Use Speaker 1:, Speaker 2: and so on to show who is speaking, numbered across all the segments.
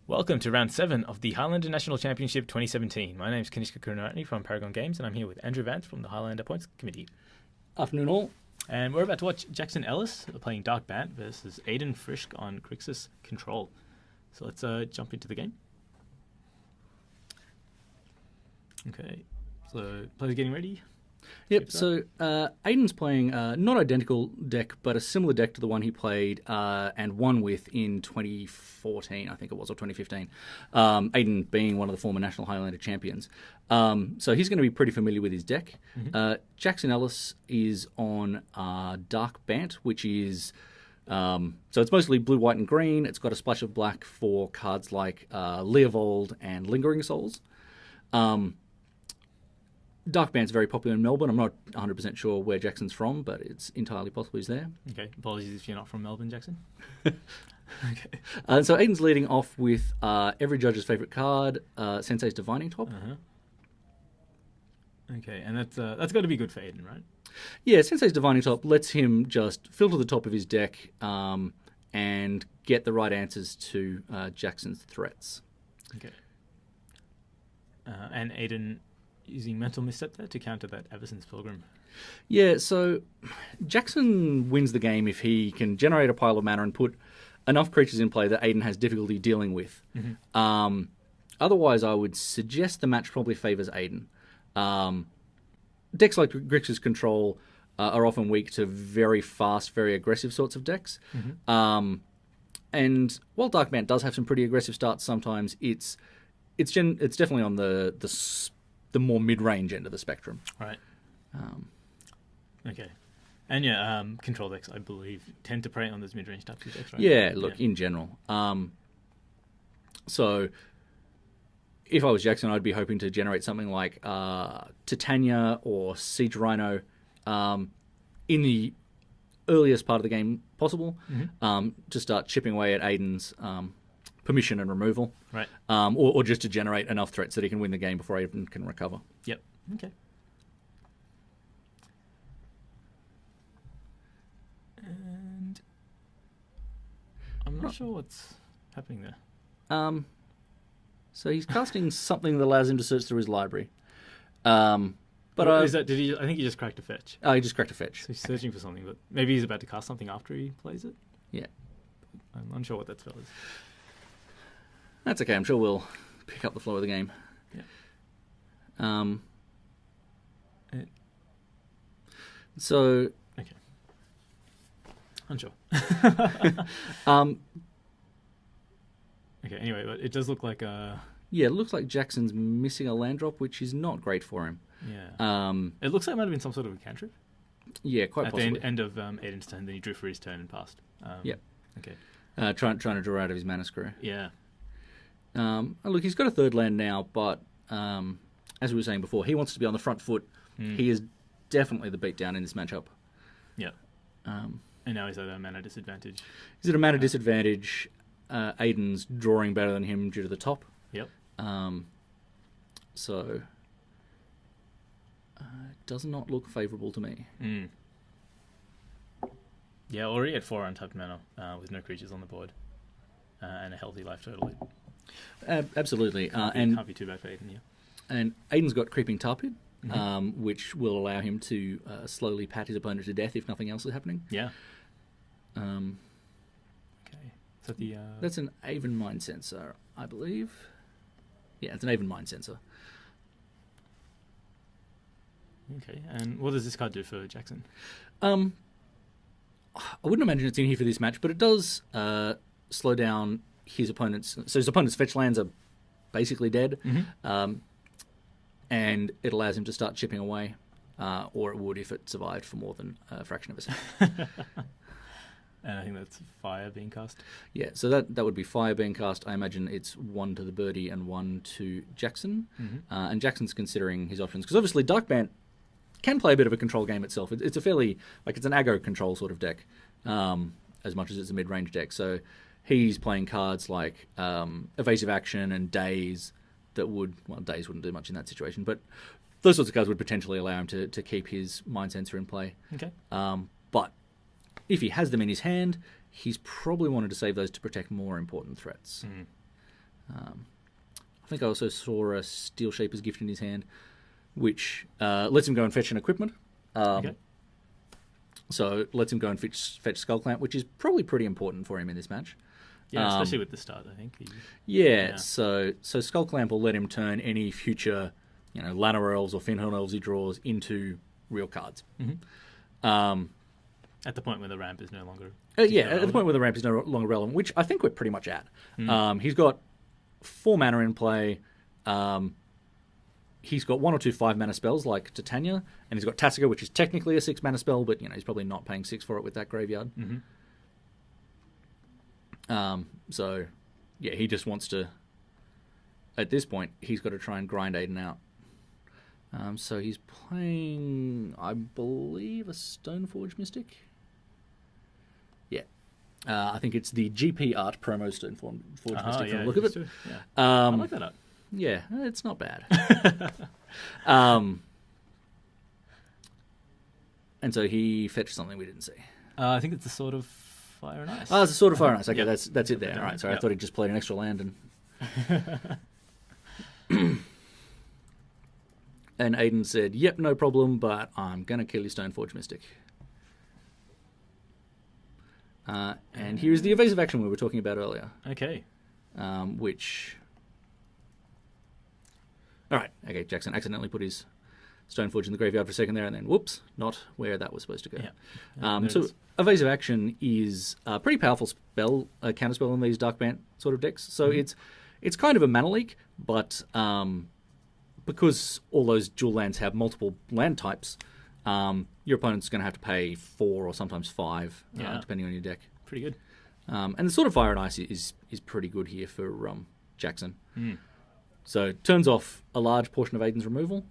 Speaker 1: Welcome to round 7 of the Highlander National Championship 2017. My name is Kanishka Karunaratne from Paragon Games, and I'm here with Andrew Vance from the Highlander Points Committee.
Speaker 2: Afternoon all.
Speaker 1: And we're about to watch Jackson Ellis playing Dark Bant versus Aidan Frisch on Grixis Control. So let's jump into the game. Okay, so players getting ready.
Speaker 2: Yep, so Aidan's playing not identical deck, but a similar deck to the one he played and won with in 2014, I think it was, or 2015. Aidan being one of the former National Highlander champions. So he's going to be pretty familiar with his deck. Mm-hmm. Jackson Ellis is on Dark Bant, which is... so it's mostly blue, white, and green. It's got a splash of black for cards like Leovold and Lingering Souls. Dark Bant's very popular in Melbourne. I'm not 100% sure where Jackson's from, but it's entirely possible he's there.
Speaker 1: Okay, apologies if you're not from Melbourne, Jackson.
Speaker 2: Okay. So Aidan's leading off with every judge's favourite card, Sensei's Divining Top.
Speaker 1: Uh-huh. Okay, and that's got to be good for Aidan, right?
Speaker 2: Yeah, Sensei's Divining Top lets him just filter the top of his deck and get the right answers to Jackson's threats.
Speaker 1: Okay. And Aidan using Mental Misstep there to counter that Everson's Pilgrim.
Speaker 2: Yeah, so Jackson wins the game if he can generate a pile of mana and put enough creatures in play that Aidan has difficulty dealing with. Mm-hmm. Otherwise, I would suggest the match probably favours Aidan. Decks like Grixis Control are often weak to very fast, very aggressive sorts of decks. Mm-hmm. And while Dark Bant does have some pretty aggressive starts sometimes, it's definitely on the more mid-range end of the spectrum. Right.
Speaker 1: Okay. And yeah, control decks, I believe, tend to prey on those mid-range types of decks, right?
Speaker 2: Yeah, look, in general. So if I was Jackson, I'd be hoping to generate something like Titania or Siege Rhino in the earliest part of the game possible, mm-hmm. To start chipping away at Aidan's permission and removal,
Speaker 1: right?
Speaker 2: Or just to generate enough threats that he can win the game before Aidan can recover.
Speaker 1: Yep. Okay. And I'm not sure what's happening there.
Speaker 2: So he's casting something that allows him to search through his library.
Speaker 1: Is that? I think he just cracked a fetch.
Speaker 2: Oh, he just cracked a fetch.
Speaker 1: So he's searching for something, but maybe he's about to cast something after he plays it.
Speaker 2: Yeah.
Speaker 1: I'm unsure what that spell is.
Speaker 2: That's okay. I'm sure we'll pick up the flow of the game.
Speaker 1: Yeah.
Speaker 2: So.
Speaker 1: Okay. Unsure. Okay. Anyway, but it does look like
Speaker 2: Yeah, it looks like Jackson's missing a land drop, which is not great for him.
Speaker 1: Yeah. It looks like it might have been some sort of a cantrip.
Speaker 2: Yeah, quite possibly.
Speaker 1: At the end of Aidan's turn, then he drew for his turn and passed.
Speaker 2: Yeah.
Speaker 1: Okay.
Speaker 2: Trying to draw out of his mana screw.
Speaker 1: Yeah.
Speaker 2: Look, he's got a third land now, but as we were saying before, he wants to be on the front foot. He is definitely the beatdown in this matchup.
Speaker 1: Yeah. And now he's at a mana disadvantage.
Speaker 2: He's at a mana disadvantage. Aidan's drawing better than him due to the top.
Speaker 1: Yep.
Speaker 2: So it does not look favourable to me.
Speaker 1: Yeah, already at 4 untapped mana with no creatures on the board and a healthy life total.
Speaker 2: Absolutely.
Speaker 1: Can't be too bad for Aidan, yeah.
Speaker 2: And Aidan's got Creeping Tar Pit, which will allow him to slowly pat his opponent to death if nothing else is happening.
Speaker 1: Yeah. Okay. So
Speaker 2: that's an Aven Mind Sensor, I believe. Yeah, it's an Aven Mind Sensor.
Speaker 1: Okay, and what does this card do for Jackson?
Speaker 2: I wouldn't imagine it's in here for this match, but it does slow down his opponent's... So his opponent's fetch lands are basically dead, and it allows him to start chipping away, or it would if it survived for more than a fraction of a second.
Speaker 1: And I think that's fire being cast.
Speaker 2: Yeah, so that would be fire being cast. I imagine it's 1 to the birdie and 1 to Jackson. And Jackson's considering his options. Because obviously Dark Bant can play a bit of a control game itself. It's a fairly... it's an aggro control sort of deck, as much as it's a mid-range deck. So he's playing cards like Evasive Action and Daze that would... Well, Daze wouldn't do much in that situation, but those sorts of cards would potentially allow him to keep his Mind Sensor in play.
Speaker 1: Okay.
Speaker 2: But if he has them in his hand, he's probably wanted to save those to protect more important threats. I think I also saw a Steel Shaper's Gift in his hand, which lets him go and fetch an equipment.
Speaker 1: Okay.
Speaker 2: So it lets him go and fetch Skull Clamp, which is probably pretty important for him in this match.
Speaker 1: Yeah, especially with the start, I think.
Speaker 2: Yeah. So Skull Clamp will let him turn any future, Lanner Elves or Finhorn Elves he draws into real cards.
Speaker 1: Mm-hmm. At the point where the ramp is no longer...
Speaker 2: at the point where the ramp is no longer relevant, which I think we're pretty much at. He's got 4 mana in play. He's got 1 or 2 5-mana spells like Titania, and he's got Tasiga, which is technically a 6-mana spell, but he's probably not paying 6 for it with that graveyard.
Speaker 1: Mm-hmm.
Speaker 2: So, yeah, he just wants to... At this point, he's got to try and grind Aidan out. So he's playing, I believe, a Stoneforge Mystic. Yeah. I think it's the GP Art promo Stoneforge Mystic from the look of it.
Speaker 1: Yeah. I like that art.
Speaker 2: Yeah, it's not bad. And so he fetched something we didn't see.
Speaker 1: I think it's the Sword of Fire and Ice.
Speaker 2: Oh, it's a Sword of Fire and Ice. Okay,
Speaker 1: Yep.
Speaker 2: that's it there. All right, sorry, I thought he just played an extra land and... And Aidan said, yep, no problem, but I'm going to kill your Stoneforge Mystic. And here's the evasive action we were talking about earlier.
Speaker 1: Okay.
Speaker 2: Which... Alright, okay, Jackson accidentally put his Stoneforge in the graveyard for a second there, and then, whoops, not where that was supposed to go.
Speaker 1: Yeah.
Speaker 2: So evasive action is a pretty powerful spell, a counterspell in these Dark Bant sort of decks. So it's kind of a mana leak, but... because all those dual lands have multiple land types, your opponent's going to have to pay 4 or sometimes 5, depending on your deck.
Speaker 1: Pretty good.
Speaker 2: And the Sword of Fire and Ice is pretty good here for Jackson. So turns off a large portion of Aidan's removal,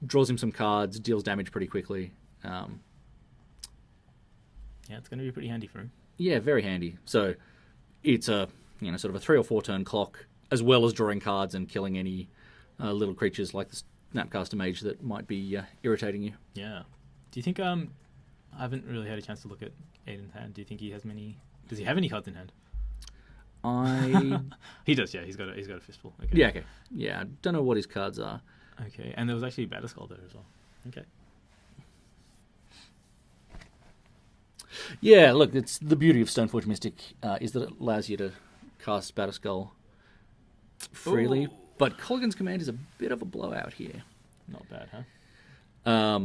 Speaker 2: draws him some cards, deals damage pretty quickly.
Speaker 1: Yeah, it's going to be pretty handy for him.
Speaker 2: Yeah, very handy. So it's a sort of a 3 or 4 turn clock, as well as drawing cards and killing any little creatures like the Snapcaster Mage that might be irritating you.
Speaker 1: Yeah. Do you think... I haven't really had a chance to look at Aidan's hand. Do you think he has many... Does he have any cards in hand? He does, yeah. He's got a fistful. Okay.
Speaker 2: Yeah, okay. Yeah, I don't know what his cards are.
Speaker 1: Okay, and there was actually Batterskull there as well. Okay.
Speaker 2: Yeah, look, it's the beauty of Stoneforge Mystic is that it allows you to cast Batterskull freely.
Speaker 1: Ooh.
Speaker 2: But Colligan's Command is a bit of a blowout here.
Speaker 1: Not bad, huh?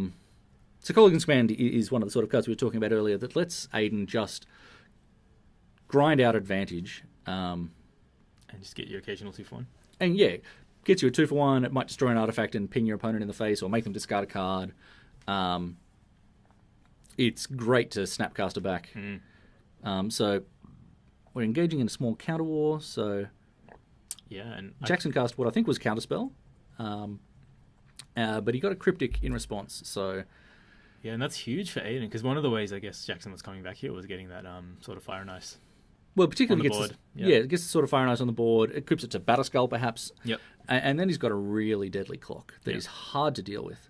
Speaker 2: So Colligan's Command is one of the sort of cards we were talking about earlier that lets Aidan just grind out advantage.
Speaker 1: And just get your occasional 2-for-1.
Speaker 2: And yeah, gets you a 2-for-1. It might destroy an artifact and ping your opponent in the face or make them discard a card. It's great to Snapcaster back. So we're engaging in a small counter war. So
Speaker 1: yeah, and
Speaker 2: Jackson cast what I think was Counterspell. But he got a Cryptic in response. So
Speaker 1: yeah, and that's huge for Aidan, because one of the ways I guess Jackson was coming back here was getting that sort of Fire and Ice.
Speaker 2: Well, particularly
Speaker 1: on the board.
Speaker 2: It gets the sort of Fire and Ice on the board. It equips it to Batterskull, perhaps.
Speaker 1: Yep.
Speaker 2: And then he's got a really deadly clock that is hard to deal with.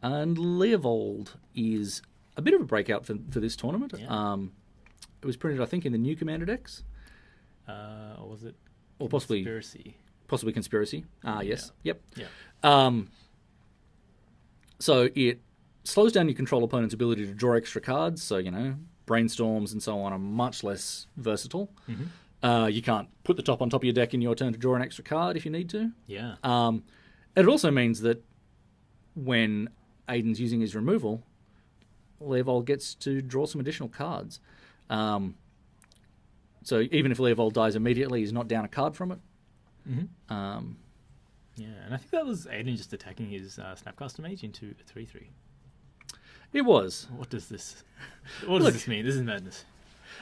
Speaker 2: And Leovold is a bit of a breakout for this tournament.
Speaker 1: Yeah.
Speaker 2: It was printed, I think, in the new Commander decks.
Speaker 1: Or was it?
Speaker 2: Or possibly
Speaker 1: Conspiracy.
Speaker 2: Possibly Conspiracy. Yes.
Speaker 1: Yeah.
Speaker 2: Yep.
Speaker 1: Yeah.
Speaker 2: So it slows down your control opponent's ability to draw extra cards. So, brainstorms and so on are much less versatile. You can't put the top on top of your deck in your turn to draw an extra card if you need to.
Speaker 1: Yeah.
Speaker 2: And it also means that when Aidan's using his removal, Leovold gets to draw some additional cards. So even if Leovold dies immediately, he's not down a card from it.
Speaker 1: Yeah, and I think that was Aidan just attacking his Snapcaster Mage into a 3/3.
Speaker 2: It was.
Speaker 1: What does this mean? This is madness.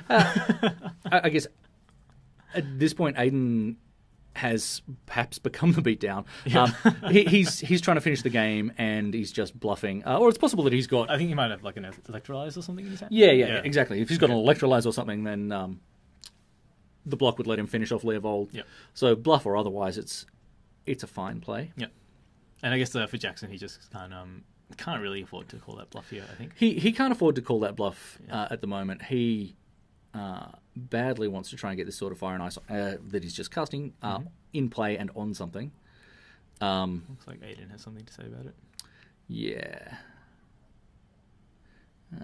Speaker 2: I guess at this point, Aidan has perhaps become the beatdown.
Speaker 1: Yeah.
Speaker 2: He's trying to finish the game and he's just bluffing. Or it's possible that he's got...
Speaker 1: I think he might have like an Electrolyze or something in his hand.
Speaker 2: Yeah, exactly. If he's got an Electrolyze or something, then the block would let him finish off Leovold.
Speaker 1: Yep.
Speaker 2: So bluff or otherwise, it's a fine play.
Speaker 1: Yep. And I guess for Jackson, he just can't really afford to call that bluff here, I think.
Speaker 2: He can't afford to call that bluff at the moment. He badly wants to try and get this Sword of Fire and Ice that he's just casting in play and on something.
Speaker 1: Looks like Aidan has something to say about it.
Speaker 2: Yeah.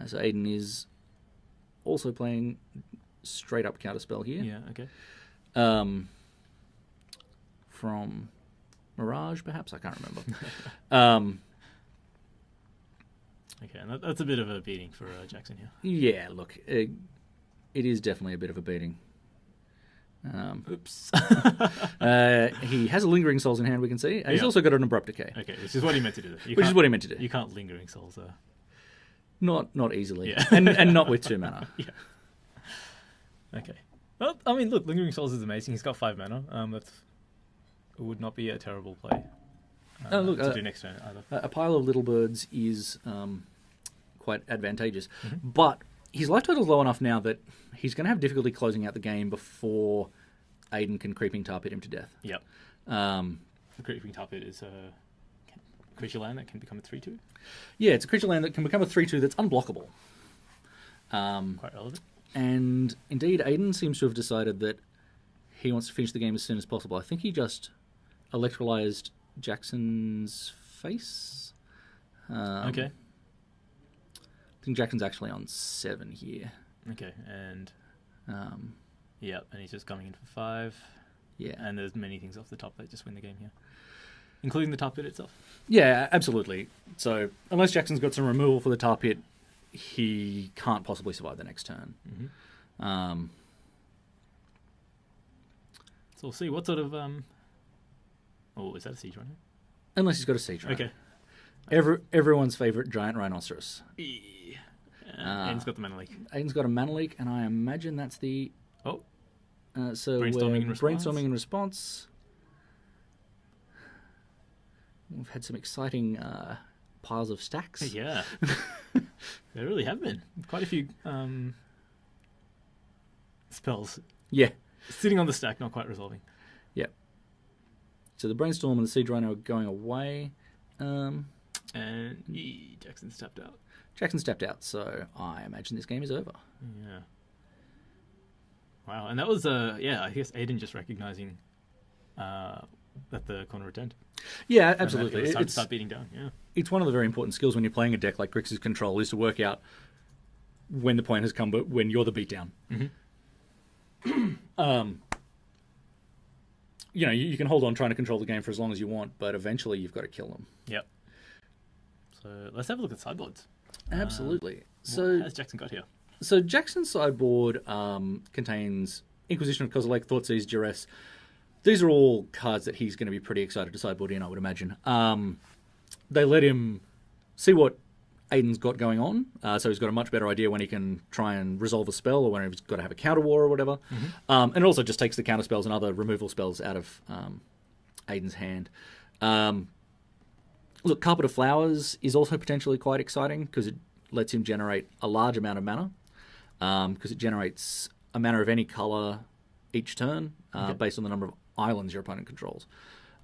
Speaker 2: So Aidan is also playing straight up counterspell here.
Speaker 1: Yeah, okay.
Speaker 2: From Mirage, perhaps? I can't remember.
Speaker 1: Okay, and that's a bit of a beating for Jackson here.
Speaker 2: Yeah, look, it is definitely a bit of a beating.
Speaker 1: Oops.
Speaker 2: He has a Lingering Souls in hand, we can see. And he's also got an Abrupt Decay.
Speaker 1: Okay, which is what he meant to do.
Speaker 2: Which is what he meant to do.
Speaker 1: You can't Lingering Souls.
Speaker 2: Not easily.
Speaker 1: Yeah.
Speaker 2: and not with 2 mana.
Speaker 1: Yeah. Okay. Well, I mean, look, Lingering Souls is amazing. He's got 5 mana. It would not be a terrible play to do next turn either.
Speaker 2: A pile of Little Birds is quite advantageous. But his life total is low enough now that he's going to have difficulty closing out the game before Aidan can Creeping Tar Pit him to death.
Speaker 1: Yep. The Creeping Tar Pit is a creature land that can become a 3/2.
Speaker 2: Yeah, it's a creature land that can become a 3/2 that's unblockable.
Speaker 1: Quite relevant.
Speaker 2: And indeed, Aidan seems to have decided that he wants to finish the game as soon as possible. I think he just electrolyzed Jackson's face.
Speaker 1: Okay.
Speaker 2: I think Jackson's actually on 7 here.
Speaker 1: Okay, and yep, and he's just coming in for 5.
Speaker 2: Yeah.
Speaker 1: And there's many things off the top that just win the game here, including the tar pit itself.
Speaker 2: Yeah, absolutely. So unless Jackson's got some removal for the tar pit, he can't possibly survive the next turn.
Speaker 1: So we'll see what sort of oh, is that a siege runner?
Speaker 2: Unless he's got a siege runner.
Speaker 1: Okay.
Speaker 2: Everyone's favourite giant rhinoceros.
Speaker 1: Aidan's got the mana leak.
Speaker 2: Aidan's got a mana leak, and I imagine that's the...
Speaker 1: Oh.
Speaker 2: So
Speaker 1: Brainstorming in response.
Speaker 2: Brainstorming in response. We've had some exciting piles of stacks.
Speaker 1: Yeah. There really have been. Quite a few spells.
Speaker 2: Yeah.
Speaker 1: Sitting on the stack, not quite resolving.
Speaker 2: Yep. So the Brainstorm and the Siege Rhino are going away.
Speaker 1: And Jackson's tapped out.
Speaker 2: Jackson's tapped out, so I imagine this game is over.
Speaker 1: Yeah. Wow, and that was, I guess Aidan just recognizing that the corner returned.
Speaker 2: Yeah, absolutely.
Speaker 1: It's time to start beating down, yeah.
Speaker 2: It's one of the very important skills when you're playing a deck like Grixis Control is to work out when the point has come, but when you're the beatdown. You can hold on trying to control the game for as long as you want, but eventually you've got to kill them.
Speaker 1: Yep. So let's have a look at sideboards.
Speaker 2: Absolutely.
Speaker 1: What has Jackson got here?
Speaker 2: So Jackson's sideboard contains Inquisition of Kozilek, Thoughtseize, Duress. These are all cards that he's going to be pretty excited to sideboard in, I would imagine. They let him see what Aidan's got going on, so he's got a much better idea when he can try and resolve a spell or when he's got to have a counter war or whatever. And it also just takes the counter spells and other removal spells out of Aidan's hand. Look, Carpet of Flowers is also potentially quite exciting because it lets him generate a large amount of mana because it generates a mana of any colour each turn based on the number of islands your opponent controls.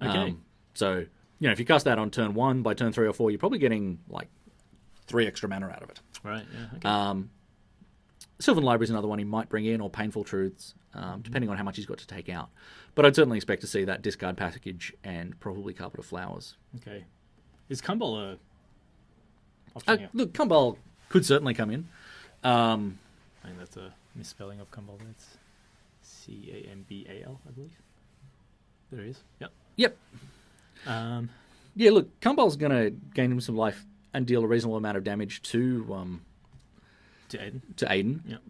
Speaker 1: Okay.
Speaker 2: So, if you cast that on turn 1, by turn 3 or 4, you're probably getting, 3 extra mana out of it.
Speaker 1: Right, yeah. Okay.
Speaker 2: Sylvan Library is another one he might bring in, or Painful Truths, depending on how much he's got to take out. But I'd certainly expect to see that discard package and probably Carpet of Flowers.
Speaker 1: Okay. Is Kumbal a option here?
Speaker 2: Look, Kumbal could certainly come in.
Speaker 1: I think that's a misspelling of Kumbal. It's Cambal, I believe. There he is.
Speaker 2: Yep. Yeah, look, Kumbal's going to gain him some life and deal a reasonable amount of damage to Aidan.
Speaker 1: Yep.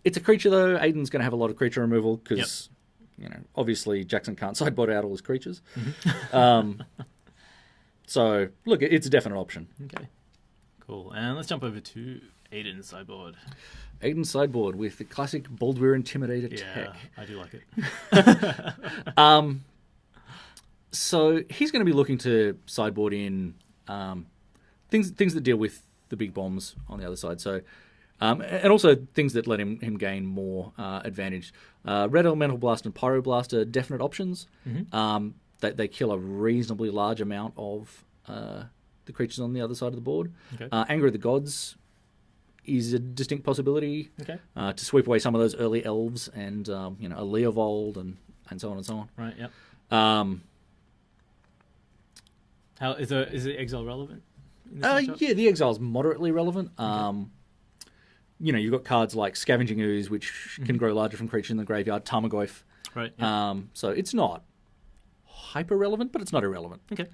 Speaker 2: It's a creature, though. Aidan's going to have a lot of creature removal because, obviously Jackson can't sideboard out all his creatures. So, look, it's a definite option.
Speaker 1: Okay. Cool. And let's jump over to Aidan's sideboard.
Speaker 2: Aidan's sideboard with the classic Baldwyr Intimidator tech.
Speaker 1: I do like it.
Speaker 2: So he's going to be looking to sideboard in things that deal with the big bombs on the other side. So, and also things that let him gain more advantage. Red Elemental Blast and Pyroblast are definite options. They kill a reasonably large amount of the creatures on the other side of the board.
Speaker 1: Okay.
Speaker 2: Anger of the Gods is a distinct possibility.
Speaker 1: Okay.
Speaker 2: To sweep away some of those early elves and a Leovold and so on and so on.
Speaker 1: Right. Yep.
Speaker 2: How
Speaker 1: is the exile relevant? In this matchup?
Speaker 2: Yeah, the exile's moderately relevant. Okay. You've got cards like Scavenging Ooze, which can grow larger from creatures in the graveyard. Tarmogoyf.
Speaker 1: Right. Yep.
Speaker 2: So it's not hyper relevant, but it's not irrelevant.
Speaker 1: Okay.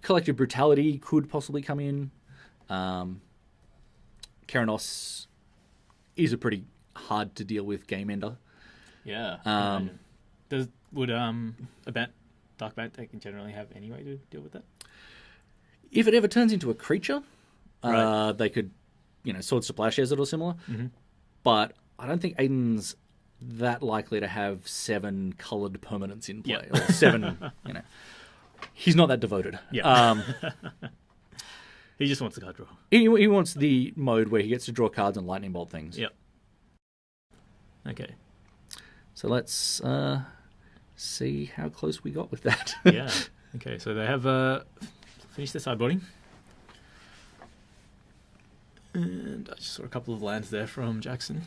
Speaker 2: Collective Brutality could possibly come in. Keranos is a pretty hard to deal with game ender.
Speaker 1: Yeah. Would a Dark Bant deck generally have any way to deal with that?
Speaker 2: If it ever turns into a creature,
Speaker 1: right.
Speaker 2: They could, Swords to Plowshares it or similar.
Speaker 1: Mm-hmm.
Speaker 2: But I don't think Aidan's that likely to have 7 coloured permanents in play.
Speaker 1: Yep.
Speaker 2: Or 7, He's not that devoted.
Speaker 1: Yeah. He just wants the card draw.
Speaker 2: He wants the mode where he gets to draw cards and lightning bolt things.
Speaker 1: Yep. Okay.
Speaker 2: So let's see how close we got with that.
Speaker 1: Yeah. Okay, so they have finished their sideboarding. And I just saw a couple of lands there from Jackson.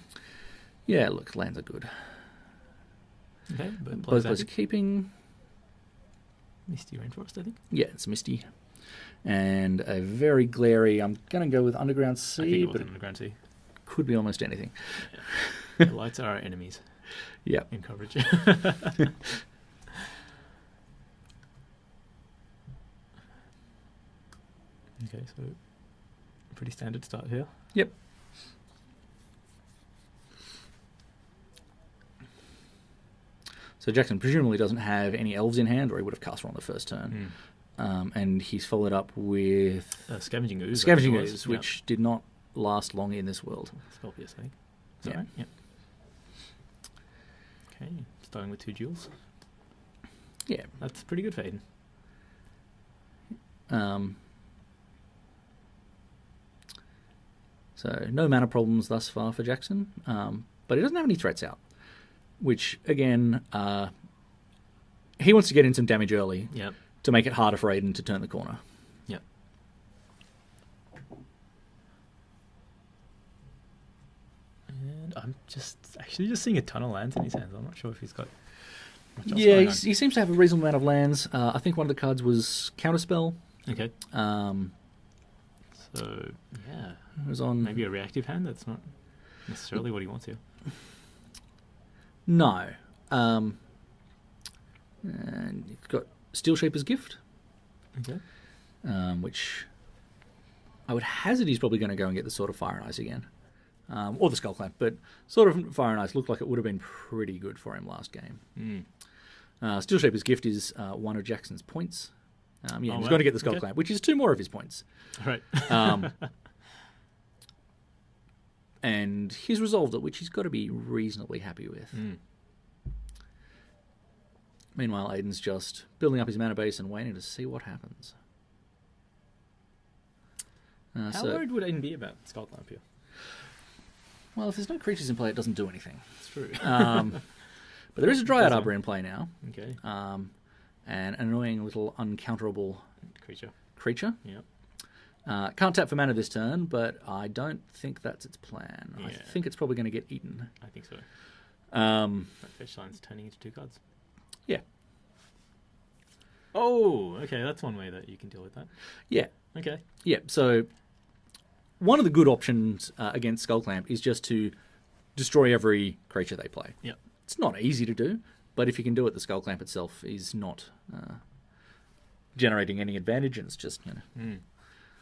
Speaker 2: Yeah, look, lands are good.
Speaker 1: Okay, but
Speaker 2: both places are keeping.
Speaker 1: Misty Rainforest, I think.
Speaker 2: Yeah, it's Misty. And a very glary, I'm going to go with Underground Sea.
Speaker 1: But Underground Sea.
Speaker 2: Could be almost anything.
Speaker 1: Yeah. The lights are our enemies.
Speaker 2: Yeah.
Speaker 1: In coverage. Okay, so pretty standard start here.
Speaker 2: Yep. So Jackson presumably doesn't have any elves in hand, or he would have cast one on the first turn. And he's followed up with
Speaker 1: Scavenging Ooze.
Speaker 2: Scavenging Ooze, which did not last long in this world.
Speaker 1: Scorpius, I think. Is
Speaker 2: that
Speaker 1: right? Yep. Okay, starting with 2 jewels.
Speaker 2: Yeah.
Speaker 1: That's pretty good for Aidan.
Speaker 2: So no mana problems thus far for Jackson, but he doesn't have any threats out, which, again, he wants to get in some damage early to make it harder for Aidan to turn the corner.
Speaker 1: Yep. And I'm just seeing a ton of lands in his hands. I'm not sure if he's got much else going on.
Speaker 2: He seems to have a reasonable amount of lands. I think one of the cards was Counterspell.
Speaker 1: Okay. So, yeah.
Speaker 2: It was on...
Speaker 1: Maybe a reactive hand? That's not necessarily what he wants here.
Speaker 2: No. And you've got Steel Shaper's Gift.
Speaker 1: Okay.
Speaker 2: Which I would hazard he's probably going to go and get the Sword of Fire and Ice again. Or the Skull Clamp. But Sword of Fire and Ice looked like it would have been pretty good for him last game. Steel Shaper's Gift is one of Jackson's points. He's going to get the Skull Clamp, which is 2 more of his points.
Speaker 1: Right.
Speaker 2: And he's resolved it, which he's got to be reasonably happy with. Meanwhile, Aidan's just building up his mana base and waiting to see what happens.
Speaker 1: How worried would Aidan be about Skull Clamp here?
Speaker 2: Well, if there's no creatures in play, it doesn't do anything.
Speaker 1: It's true.
Speaker 2: But there is a Dryad Arbor in play now.
Speaker 1: Okay.
Speaker 2: And an annoying little uncounterable creature.
Speaker 1: Yep.
Speaker 2: Can't tap for mana this turn, but I don't think that's its plan.
Speaker 1: Yeah.
Speaker 2: I think it's probably going to get eaten.
Speaker 1: I think so.
Speaker 2: That
Speaker 1: fetch line's turning into 2 cards.
Speaker 2: Yeah.
Speaker 1: Oh, okay, that's one way that you can deal with that.
Speaker 2: Yeah.
Speaker 1: Okay.
Speaker 2: Yeah, so one of the good options against Skullclamp is just to destroy every creature they play.
Speaker 1: Yep.
Speaker 2: It's not easy to do, but if you can do it, the Skullclamp itself is not generating any advantage, and it's just,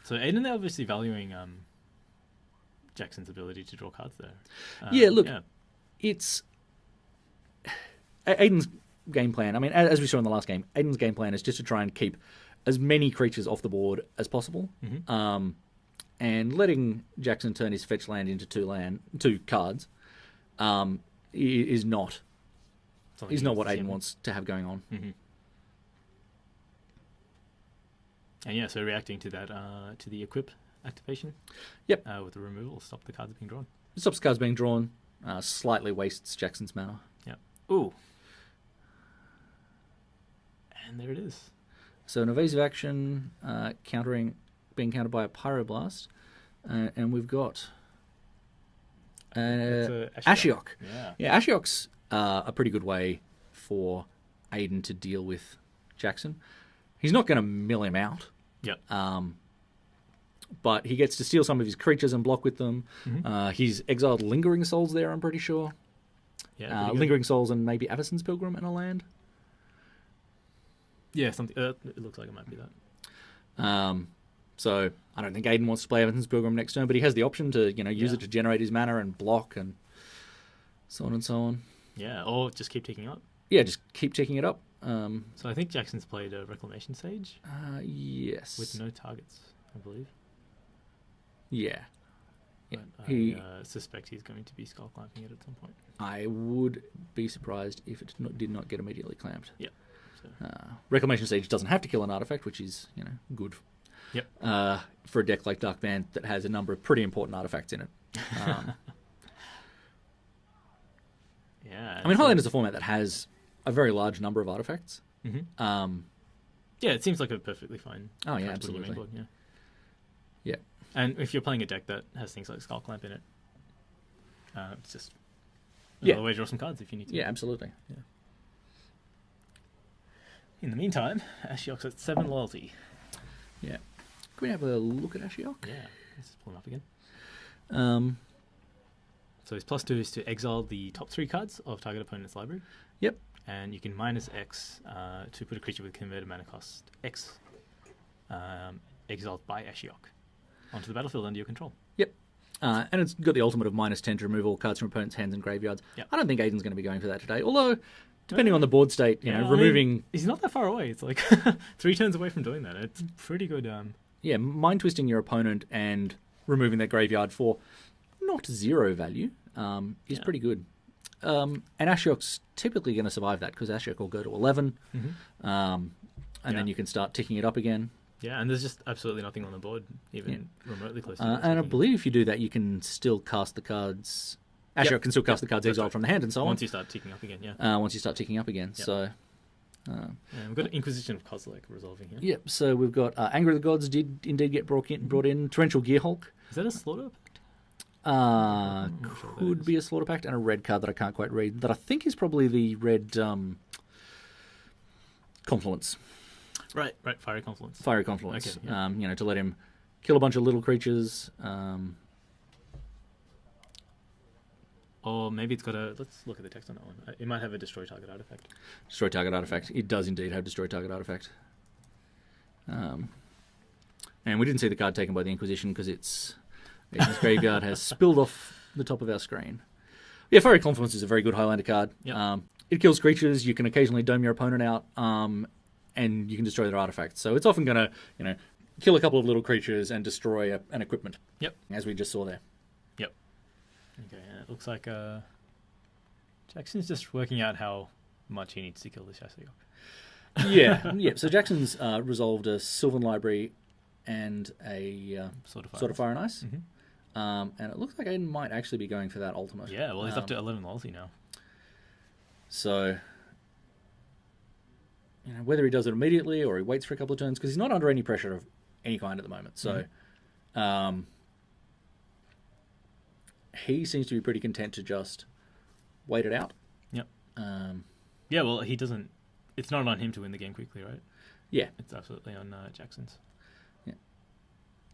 Speaker 1: So Aidan, they're obviously valuing Jackson's ability to draw cards there.
Speaker 2: It's Aidan's game plan. I mean, as we saw in the last game, Aidan's game plan is just to try and keep as many creatures off the board as possible, and letting Jackson turn his fetch land into 2 cards is not what Aidan wants to have going on.
Speaker 1: And yeah, so reacting to that, to the equip activation.
Speaker 2: Yep.
Speaker 1: With the removal, stop the cards being drawn.
Speaker 2: It stops cards being drawn, slightly wastes Jackson's mana.
Speaker 1: Yep. Ooh. And there it is.
Speaker 2: So an evasive action, countering being countered by a Pyroblast. And we've got Ashiok. Yeah, Ashiok's a pretty good way for Aidan to deal with Jackson. He's not going to mill him out.
Speaker 1: Yep.
Speaker 2: But he gets to steal some of his creatures and block with them. He's exiled Lingering Souls there, I'm pretty sure.
Speaker 1: Yeah,
Speaker 2: Lingering Souls and maybe Avacyn's Pilgrim and a land.
Speaker 1: Yeah, something. It looks like it might be that.
Speaker 2: So I don't think Aidan wants to play Avacyn's Pilgrim next turn, but he has the option to use it to generate his mana and block and so on and so on.
Speaker 1: Yeah, or just keep ticking up.
Speaker 2: Yeah, just keep ticking it up.
Speaker 1: So I think Jackson's played a Reclamation Sage.
Speaker 2: Yes.
Speaker 1: With no targets, I believe.
Speaker 2: Yeah.
Speaker 1: But I suspect he's going to be skull clamping it at some point.
Speaker 2: I would be surprised if it did not get immediately clamped.
Speaker 1: Yeah. So.
Speaker 2: Reclamation Sage doesn't have to kill an artifact, which is good.
Speaker 1: Yep.
Speaker 2: For a deck like Dark Bant that has a number of pretty important artifacts in it.
Speaker 1: Yeah.
Speaker 2: I mean, Highlander is a format that has a very large number of artifacts.
Speaker 1: Yeah, it seems like a perfectly fine.
Speaker 2: Oh yeah, absolutely.
Speaker 1: Board, yeah.
Speaker 2: Yeah.
Speaker 1: And if you're playing a deck that has things like Skull Clamp in it, it's just another way to draw some cards if you need to.
Speaker 2: Yeah, absolutely.
Speaker 1: Yeah. In the meantime, Ashiok's at 7 loyalty.
Speaker 2: Yeah. Can we have a look at Ashiok?
Speaker 1: Yeah. Let's just pull him up again. So his +2 is to exile the top 3 cards of target opponent's library.
Speaker 2: Yep.
Speaker 1: And you can -X to put a creature with converted mana cost X exiled by Ashiok onto the battlefield under your control.
Speaker 2: Yep. And it's got the ultimate of -10 to remove all cards from opponents' hands and graveyards.
Speaker 1: Yep.
Speaker 2: I don't think Aidan's going to be going for that today, although depending on the board state, removing...
Speaker 1: I mean, he's not that far away. It's like 3 turns away from doing that. It's pretty good.
Speaker 2: Yeah, mind twisting your opponent and removing their graveyard for not 0 value is pretty good. And Ashiok's typically going to survive that because Ashiok will go to 11, and then you can start ticking it up again.
Speaker 1: Yeah, and there's just absolutely nothing on the board, even remotely close to it.
Speaker 2: And I believe if you do that, you can still cast the cards... Ashiok can still cast the cards exiled from the hand and so on.
Speaker 1: Once you start ticking up again,
Speaker 2: once you start ticking up again, so...
Speaker 1: we've got an Inquisition of Kozilek resolving here.
Speaker 2: Yep, so we've got Anger of the Gods did indeed get brought in. Torrential Gearhulk.
Speaker 1: Is that a Slaughter Pact?
Speaker 2: Could be a Slaughter Pact, and a red card that I can't quite read, that I think is probably the red Confluence.
Speaker 1: Right, Fiery Confluence.
Speaker 2: Fiery Confluence,
Speaker 1: okay,
Speaker 2: to let him kill a bunch of little creatures.
Speaker 1: Or maybe it's got a... Let's look at the text on that one. It might have a Destroy Target Artifact.
Speaker 2: Destroy Target Artifact. It does indeed have Destroy Target Artifact. And we didn't see the card taken by the Inquisition because its graveyard has spilled off the top of our screen. Yeah, Fiery Confluence is a very good Highlander card.
Speaker 1: Yep.
Speaker 2: It kills creatures. You can occasionally dome your opponent out, and you can destroy their artifacts. So it's often going to, kill a couple of little creatures and destroy an equipment.
Speaker 1: Yep.
Speaker 2: As we just saw there.
Speaker 1: Yep. Okay, and it looks like Jackson's just working out how much he needs to kill this Ashiok.
Speaker 2: Yeah. So Jackson's resolved a Sylvan Library and a Sword of Fire and Ice. And it looks like Aidan might actually be going for that ultimate.
Speaker 1: Yeah, well, he's up to 11 loyalty now.
Speaker 2: So, whether he does it immediately or he waits for a couple of turns, because he's not under any pressure of any kind at the moment. So, he seems to be pretty content to just wait it out.
Speaker 1: Yep. Yeah, well, he doesn't... It's not on him to win the game quickly, right?
Speaker 2: Yeah.
Speaker 1: It's absolutely on Jackson's.
Speaker 2: Yeah.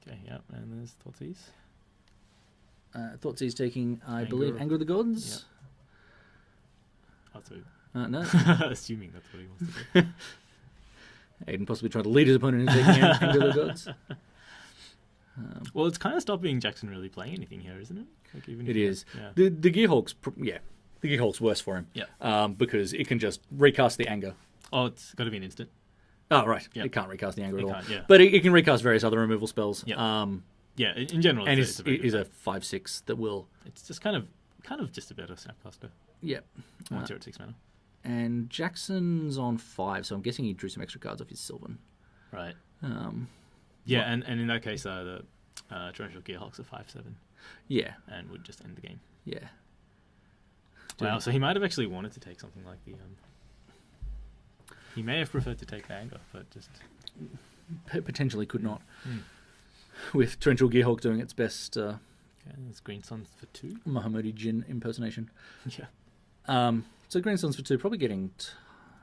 Speaker 1: Okay, yeah, and there's Thoughtseize.
Speaker 2: Thoughtseiz's taking, I believe, Anger of the Gods.
Speaker 1: Yep. Oh,
Speaker 2: no.
Speaker 1: Assuming that's what he wants to do.
Speaker 2: Aidan possibly trying to lead his opponent into taking Anger of the Gods.
Speaker 1: Well, it's kind of stopping Jackson really playing anything here, isn't it? Like even
Speaker 2: it is. Yeah. The Gearhulk's, the Gearhulk's worse for him.
Speaker 1: Yeah.
Speaker 2: Because it can just recast the Anger.
Speaker 1: Oh, it's got to be an instant.
Speaker 2: Oh, right.
Speaker 1: Yep.
Speaker 2: It can't recast the Anger at all.
Speaker 1: Yeah.
Speaker 2: But it can recast various other removal spells.
Speaker 1: Yeah. Yeah, in general.
Speaker 2: And it's a 5/6 that will...
Speaker 1: It's just kind of just a better Snapcaster.
Speaker 2: Yeah.
Speaker 1: Once you're at 6 mana.
Speaker 2: And Jackson's on 5, so I'm guessing he drew some extra cards off his Sylvan.
Speaker 1: Right. Yeah, and in that case, the Torrential Gearhulk's a 5/7.
Speaker 2: Yeah.
Speaker 1: And would just end the game.
Speaker 2: Yeah.
Speaker 1: Wow, so he might have actually wanted to take something like the... He may have preferred to take the Anger, but just...
Speaker 2: Potentially could not. with Torrential Gearhulk doing its best
Speaker 1: Okay, there's Green Suns for 2.
Speaker 2: Mahamudi Jin impersonation.
Speaker 1: Yeah.
Speaker 2: So Green Suns for 2, probably getting...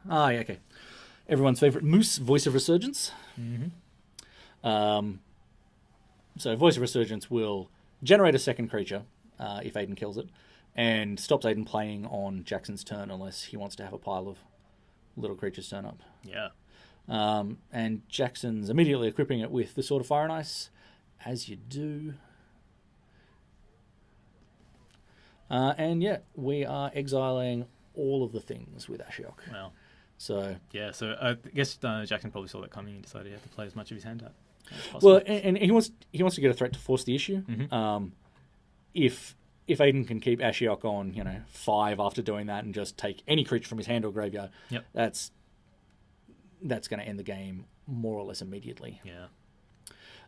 Speaker 2: yeah, okay. Everyone's favourite Moose, Voice of Resurgence.
Speaker 1: Mm-hmm.
Speaker 2: So Voice of Resurgence will generate a second creature if Aidan kills it, and stops Aidan playing on Jackson's turn unless he wants to have a pile of little creatures turn up.
Speaker 1: Yeah.
Speaker 2: And Jackson's immediately equipping it with the Sword of Fire and Ice, as you do. And yeah, we are exiling all of the things with Ashiok.
Speaker 1: Wow.
Speaker 2: So
Speaker 1: yeah, so I guess Jackson probably saw that coming and decided he had to play as much of his hand out as possible.
Speaker 2: Well, and he wants to get a threat to force the issue.
Speaker 1: Mm-hmm.
Speaker 2: If Aidan can keep Ashiok on, 5 after doing that and just take any creature from his hand or graveyard,
Speaker 1: yep.
Speaker 2: that's going to end the game more or less immediately.
Speaker 1: Yeah.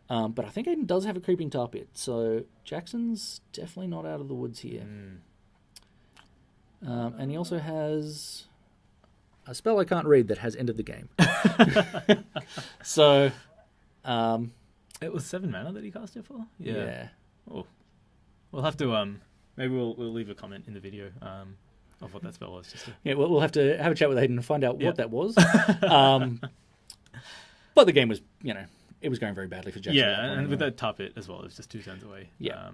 Speaker 2: But I think Aidan does have a creeping tar pit, so Jackson's definitely not out of the woods here. And he also has a spell I can't read that has ended the game. So...
Speaker 1: it was 7 mana that he cast it for?
Speaker 2: Yeah.
Speaker 1: Oh. We'll have to... maybe we'll leave a comment in the video of what that spell was.
Speaker 2: Yeah, we'll have to have a chat with Aidan and find out what that was. But the game was, it was going very badly for Jackson.
Speaker 1: Yeah, and with that top hit as well, it was just 2 turns away.
Speaker 2: Yeah.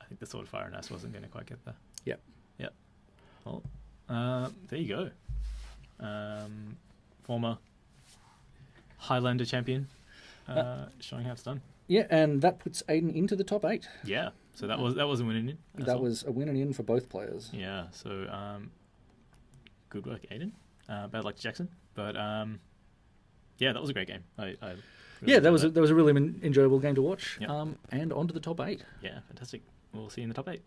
Speaker 1: I think the Sword of Fire and Ice wasn't going to quite get there.
Speaker 2: Yep.
Speaker 1: Yep. Well, there you go. Former Highlander champion, showing how it's done.
Speaker 2: Yeah, and that puts Aidan into the top 8.
Speaker 1: Yeah, so that was a win in.
Speaker 2: That was a win and in for both players.
Speaker 1: Yeah, so good work, Aidan. Bad luck to Jackson, but yeah, that was a great game. I really
Speaker 2: that was a really enjoyable game to watch.
Speaker 1: Yep.
Speaker 2: And on to the top 8.
Speaker 1: Yeah, fantastic. We'll see you in the top 8.